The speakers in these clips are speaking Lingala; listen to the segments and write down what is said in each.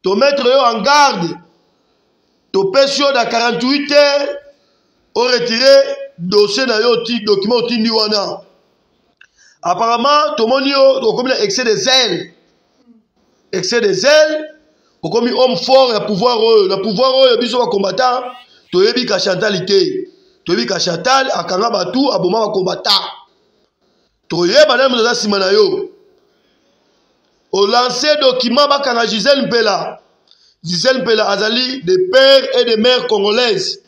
to mettre en garde, to pesio da 48 heures, au retirer dossier na yo document otindi wana. Apparemment, tout le monde a commis excès de zèle. Excès de zèle, au commis homme fort, le pouvoir, il y a combattant, tu as vu qu'à Chantal, tu as vu qu'à Chantal, à Kangabatou, à Boma, combattant. Tu as vu madame de Simanayo. Au lancé document, à Gisèle Mpela. Gisèle Mpela, Azali, des pères et des mères congolaises.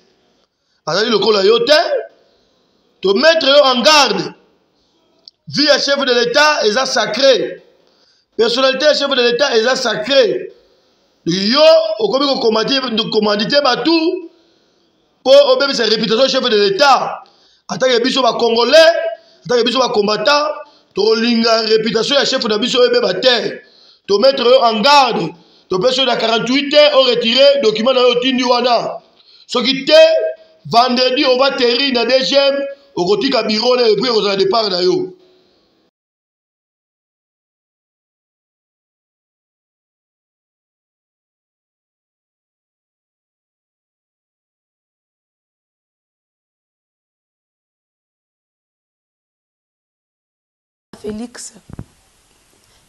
Azali, le colayote, te mettre en garde. Vie à chef de l'État, ils sont sacrés. Personnalité à chef de l'État, ils sont sacrés. Yo, au comité de commandité, tout pour obéir sa réputation chef de l'État. En tant que biso va congolais, en tant que biso va combattant, to linga réputation chef de biso ebe bater. To mettre en garde. To peut sur la 48 heures, on retire document dans le tindi wana. Ce qui était vendredi, on va terrir dans deuxième, au côté du bureau et puis on a départ dans yo. Félix,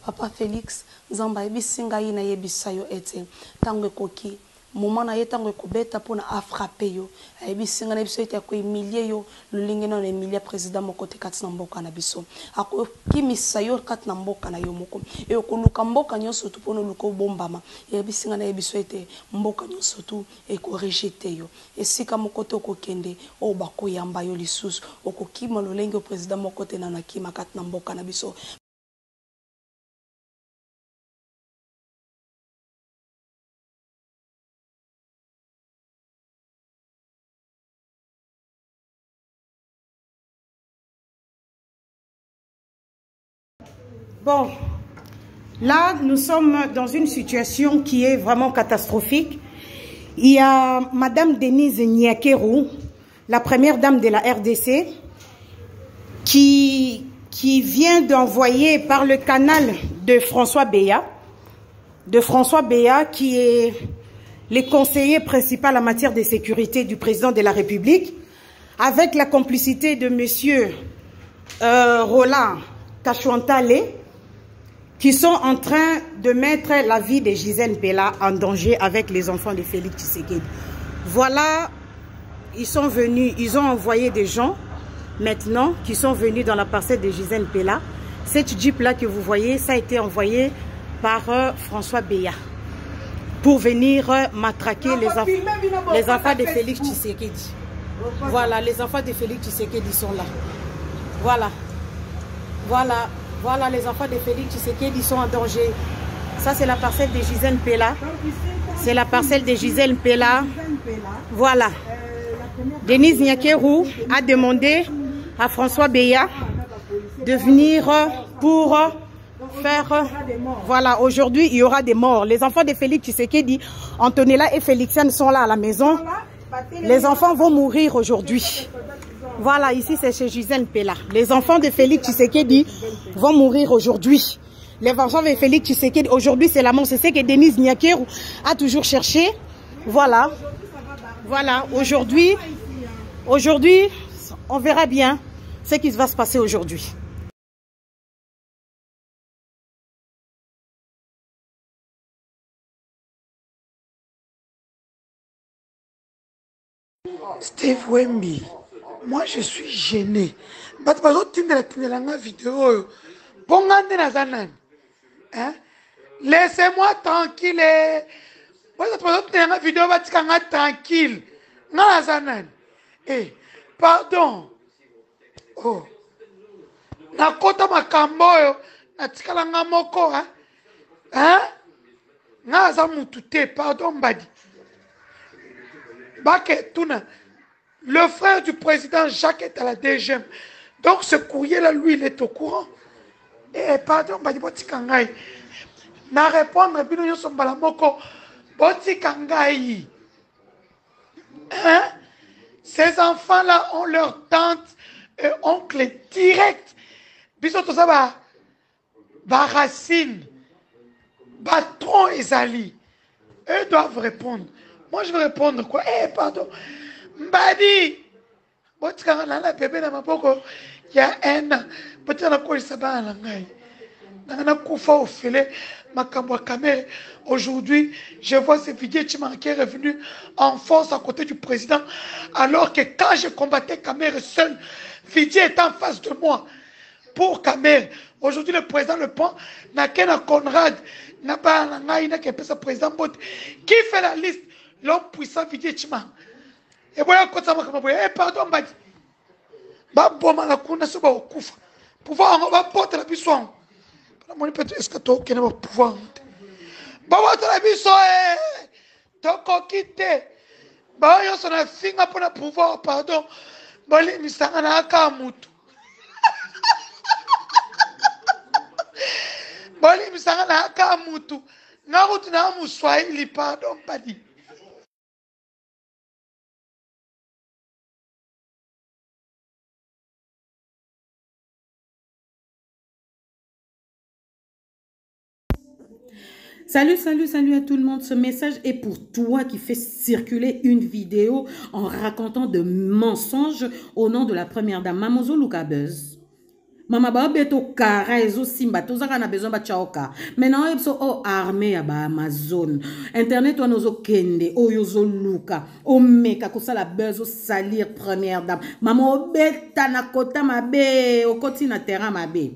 Papa Félix, Zamba ebisinga ina yebisa yo ete tango koki moment na ye tango kobeta pona a frapper yo ebisinga na biso ete ko humilier yo lulingi na humilier président moko te kati na mboka na biso ako kimisa yo kati na mboka na yo moko e ko luka mboka nyonso tu pona luka bombama ebisinga na yebiso ete mboka nyonso tu e ko rejeter yo esika moko to ko kende o bako yamba yo lisusu okokima lulingi président moko te na nakima kati na mboka na biso. Bon, là, nous sommes dans une situation qui est vraiment catastrophique. Il y a Madame Denise Nyakeru, la première dame de la RDC, qui vient d'envoyer par le canal de François Beya, qui est le conseiller principal en matière de sécurité du président de la République, avec la complicité de monsieur Roland Kachouantale, qui sont en train de mettre la vie de Gisèle Mpela en danger avec les enfants de Félix Tshisekedi. Voilà, ils sont venus, ils ont envoyé des gens maintenant qui sont venus dans la parcelle de Gisèle Mpela. Cette jeep-là que vous voyez, ça a été envoyé par François Beya pour venir matraquer les enfants de Félix Tshisekedi. Voilà, les enfants de Félix Tshisekedi sont là. Voilà, les enfants de Félix Tshisekedi sont en danger. Ça, c'est la parcelle de Gisèle Mpela. C'est la parcelle de Gisèle Mpela. Voilà. Denise Nyakeru a demandé à François Beya de venir pour faire... Voilà, aujourd'hui, il y aura des morts. Les enfants de Félix Tshisekedi, Antonella et Félixiane sont là à la maison. Les enfants vont mourir aujourd'hui. Voilà, ici c'est chez Gisèle Mpela. Les enfants de Félix Tshisekedi vont mourir aujourd'hui. Les enfants de Félix Tshisekedi, aujourd'hui c'est la mort. C'est ce que Denise Nyakeru a toujours cherché. Voilà. Voilà, aujourd'hui, on verra bien ce qui va se passer aujourd'hui. Steve Wemby, moi je suis gêné. Vidéo. Laissez-moi tranquille. Vidéo tranquille. Pardon. Oh. Nakota makamboyo. Natikala ngamoko. Hein? Naza mutute. Pardon, Mbadi. Le frère du président Jacques est à la DGM. Donc ce courrier-là, lui, il est au courant. Et pardon, Boti Kangai. Na répondre, Bino Sombalamoko, Boti Kangai. Hein? Ces enfants-là ont leur tante et oncle direct. Bisoto Saba, Baracine, Batron Ezali. Eux doivent répondre. Moi, je vais répondre quoi? Eh, pardon. Mbadi! Botikanga na bébé na maboko. Il y a un an. Botikanga quoi, il s'abat à l'angaï. Nana Koufa au filet, Makamwa Kamer. Aujourd'hui, je vois ce vidéo qui est revenu en force à côté du président. Alors que quand je combattais Kamer seul, Vidie était en face de moi. Pour Kamer. Aujourd'hui, le président le prend. Nakena Conrad, Naba Nangaï, Nakepesa président Bot. Qui fait la liste? L'homme puissant Vidie Chima. Et voilà, quand ça m'a dit, eh, pardon, Badi. Baboma la Kuna Soba au Koufa. Pouvoir, on va porter la puissance. Est-ce que tu as un pouvoir? Bawa tala biso toko kite bawa yoso na finga pona pouvoir pardon bali misanga na aka mutu bali misanga na aka mutu ngarutu na muswahili pardon padi. Salut, salut, salut à tout le monde. Ce message est pour toi qui fait circuler une vidéo en racontant de mensonges au nom de la première dame. Mamozo Luka Buzz. Mama ba beto kara ezo simba tozaka na besoin ba chaoka. Maintenant ebso o armée ya ba Amazon. Internet wana ozo kende oyo zo luka. O meka kosala buzz o salir première dame. Mama obeta na kota mabe okoti na terrain mabe.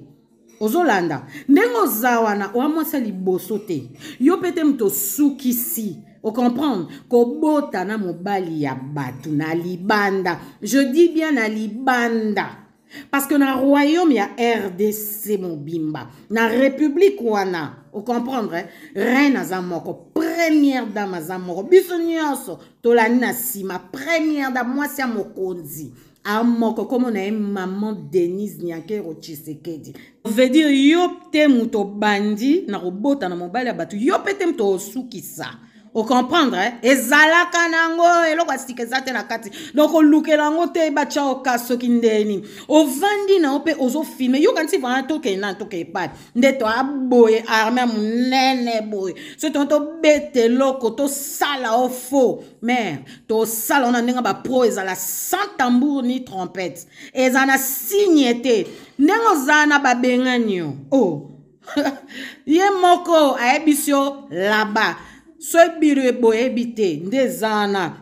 Ozolanda ndengo zawana oamwasa liboso te yo pete mto sukisi o comprendre ko bota na mobali ya batu na libanda, je dis bien na libanda parce que na royaume ya RDC mobimba na république wana o comprendre reine azamoko première dame azamoko biso nyonso tolani na sima première dame mwasi ya mokonzi amoko comme on a maman Denise Nyakero Tshisekedi. Veut dire yo te muto bandi na robota na mobile ya batu yo pete muto osukisa. O comprendre ezalaka nango eloko asikeza te na kati. Donc o lukela ngo te bacha o kaso kindeni. O vandi na ope ozo filmer yo kanti va toke na toke pat. Ndeto aboye armée munene boy. So tonto bete loko to sala o faux. Mais to sala on a ndenga ba pro ezala sans tambour ni trompette. Ezana signete. Nengo zana ba benganyo. Oh. Ye moko aebisio là-bas. So biro boye bité ndezana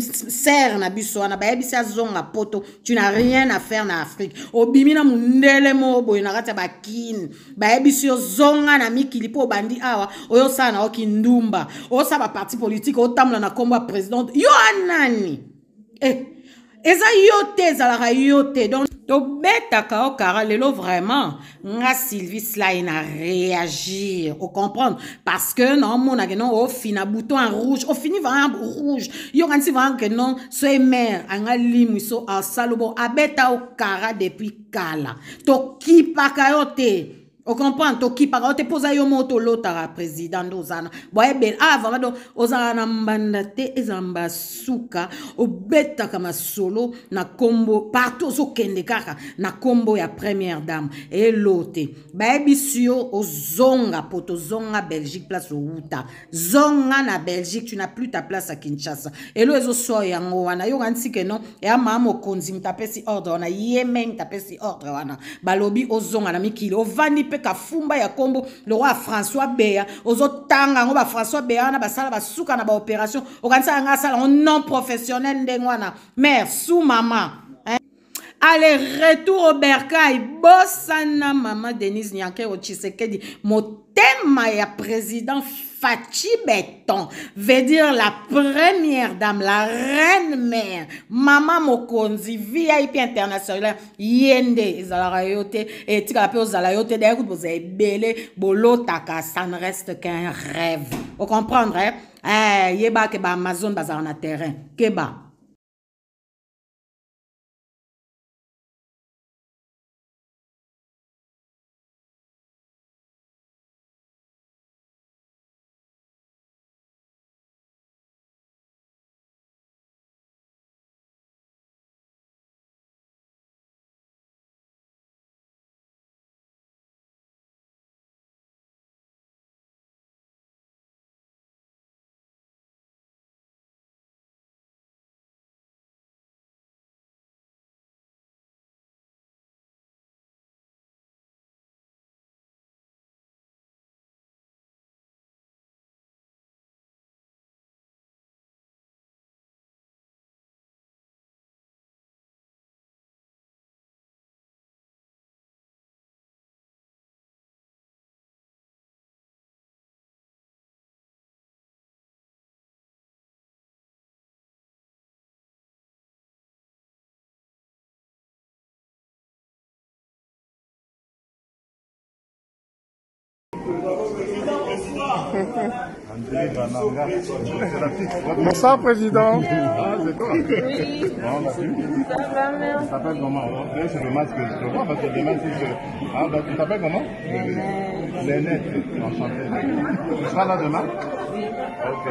serre na biso na baebisa zonga poto, tu n'as rien à faire na Afrique. Obimina mundele mo boye na kata bakin baebisio zonga na mikili po bandi awa oyo sana okindumba o sa ba parti politique o tamla na komba président yo anani eza yote ezalaka yote. Donc tobetaka okara lelo vraiment nga Sylvie Slain a réagir au comprendre parce que non mon non au fina bouton en rouge au fini va en rouge yo kanti va que non so mère anga limuso a salobo abeta okara depuis kala to kipaka yote. O comprendre to ki para te posa yo moto lotara président dozana boye bel avant do ozana mbanda te ezamba suka o beta kama solo na kombo partout so kende kaka na kombo ya première dame et lote ba bisio o zonga poto zonga Belgique place au uta zonga na Belgique tu n'as plus ta place à Kinshasa et lo ezo so yango wana yo kanti ke non e ama mo konzi mtapesi ordre wana yemen tapesi ordre wana balobi o zonga na mikili o vani ka fumba ya kombo le roi François Béa ozo tanga ngo ba François Béa na basala basuka na ba opération okanisa nga sala non professionnel ndengwana mère sous maman allez retour au bercail bossana maman Denise Nyakero Tshisekedi motema ya président Fachi Beton veut dire la première dame, la reine mère, maman Mokonzi, VIP international, yende, ezala yote, et tika pe ozala yote, d'ailleurs, vous avez belé, bolo taka, ça ne reste qu'un rêve. Vous comprendrez? Yeba ke ba Amazon bazar na terrain, keba. Bonsoir, Président. Ah, c'est toi? Oui. Bon, bah, Ça va, merci. tu t'appelles comment? C'est le masque que je vois parce que demain, si je... Ah, bah, tu t'appelles comment? Lénette. Enchanté. Tu seras là demain? Oui. Ok.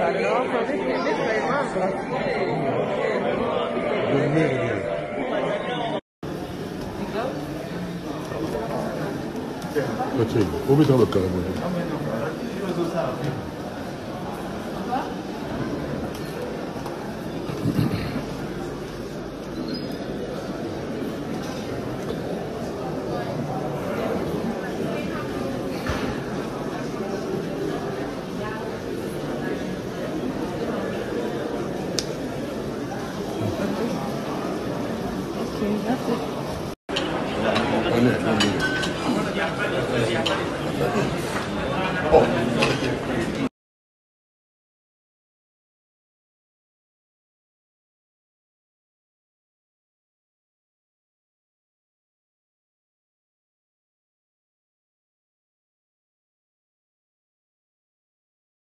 Alors, avec les Où est dans le carrément? Oh.